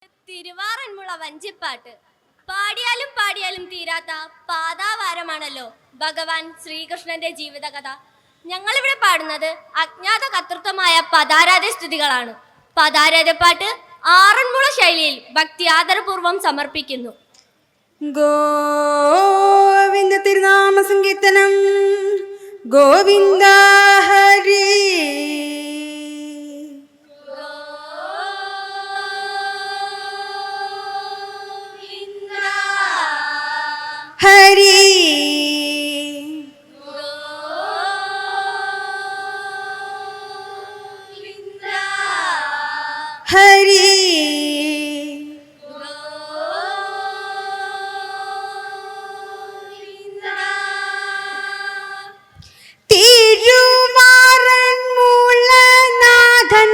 തിരുവാറന്മുള വഞ്ചിപ്പാട്ട് പാടിയാലും പാടിയാലും തീരാത്ത പാതാവാരമാണല്ലോ ഭഗവാൻ ശ്രീകൃഷ്ണന്റെ ജീവിതകഥ. ഞങ്ങളിവിടെ പാടുന്നത് അജ്ഞാത കർത്തൃത്വമായ പദാരാധ്യ സ്തുതികളാണ്. പദാരാധ്യപ്പാട്ട് ആറന്മുള ശൈലിയിൽ ഭക്തി ആദരപൂർവം സമർപ്പിക്കുന്നു. ഗോവിന്ദ തിരുനാമ സങ്കീർത്തനം. ഗോവിന്ദ ഹരി ഹരി ഹരി തിരുവാറന്മുളനാഥൻ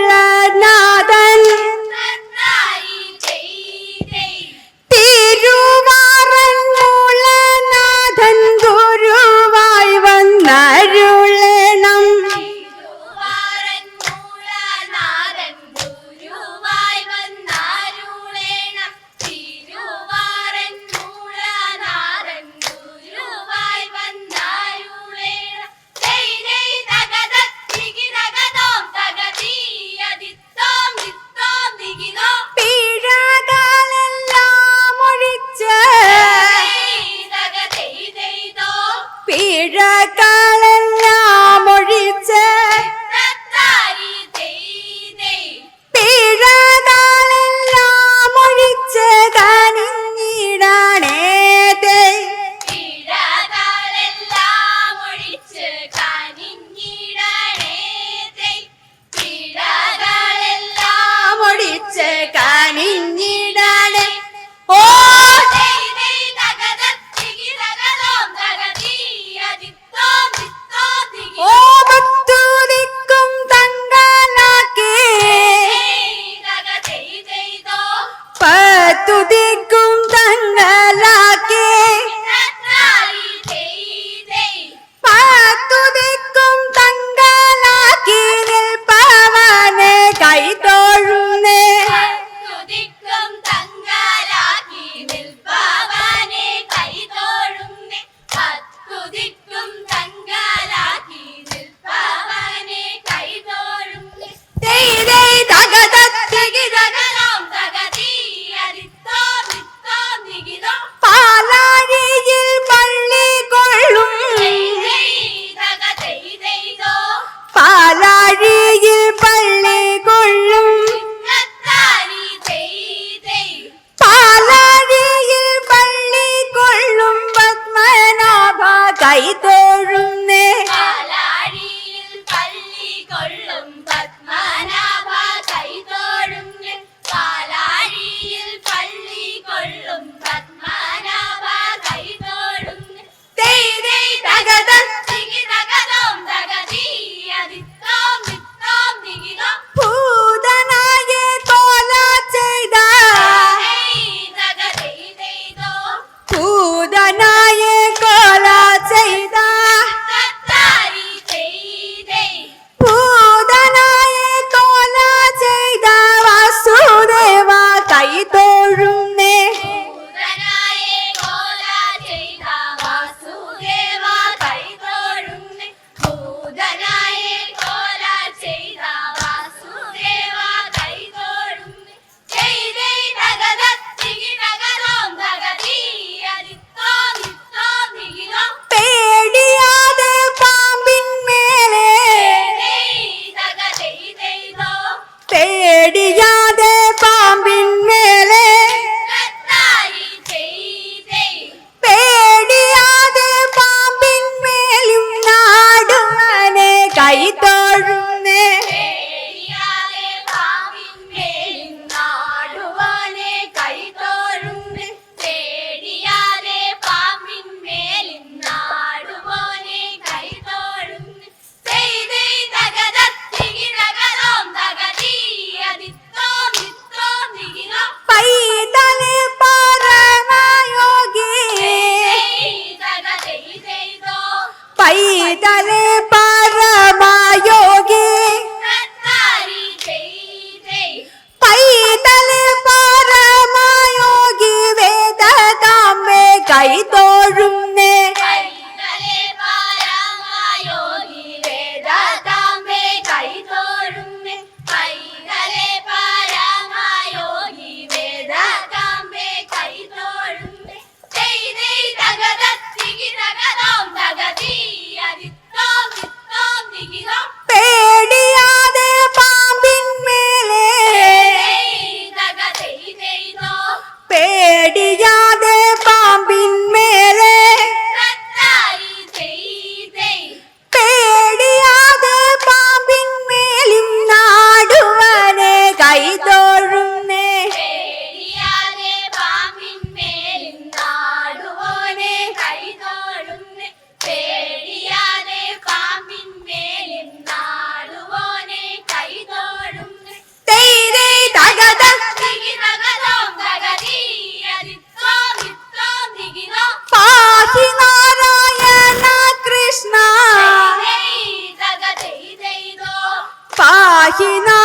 തിരുവാറന്മുളനാഥൻ തിരുവാറന്മുളനാഥൻ ഗുരുവായി വന്നരുളണം. പിഴകളെല്ലാം ഒഴിച്ച് പിഴകളെല്ലാം ഒഴിച്ച് കനിഞ്ഞിടണേ ഒഴിച്ച് കനിഞ്ഞിടണേ. ഓ പത്തുദിക്കും തങ്കലാക്കി പത്തുദിക്കും തങ്കലാക്കി പത്തുദിക്കും തങ്കലാക്കി നിൽപ്പവനെ കൈതൊഴുന്നേ. പാലാഴിയിൽ പള്ളി കൊള്ളും പാലാഴിയിൽ പള്ളി കൊള്ളും പാലാഴിയിൽ പള്ളി കൊള്ളും പത്മനാഭ കൈതൊഴുന്നേ. ഭൂതനായ കോല ചെയ്ത ഭൂതനായ കോല ചെയ്ത ഭൂതനായ കോല ചെയ്ത വാസുദേവ കൈതൊഴുന്നേ. പേടിയാതെ പാമ്പിന്മേലെ പേടിയാതെ പാമ്പിന്മേലെ പേടിയാതെ പാമ്പിന്മേലും നാടുവാനെ കൈതൊഴുന്നേ. പൈതലെ പരമയോഗി പൈതലെ പരമ കാശിനാഥ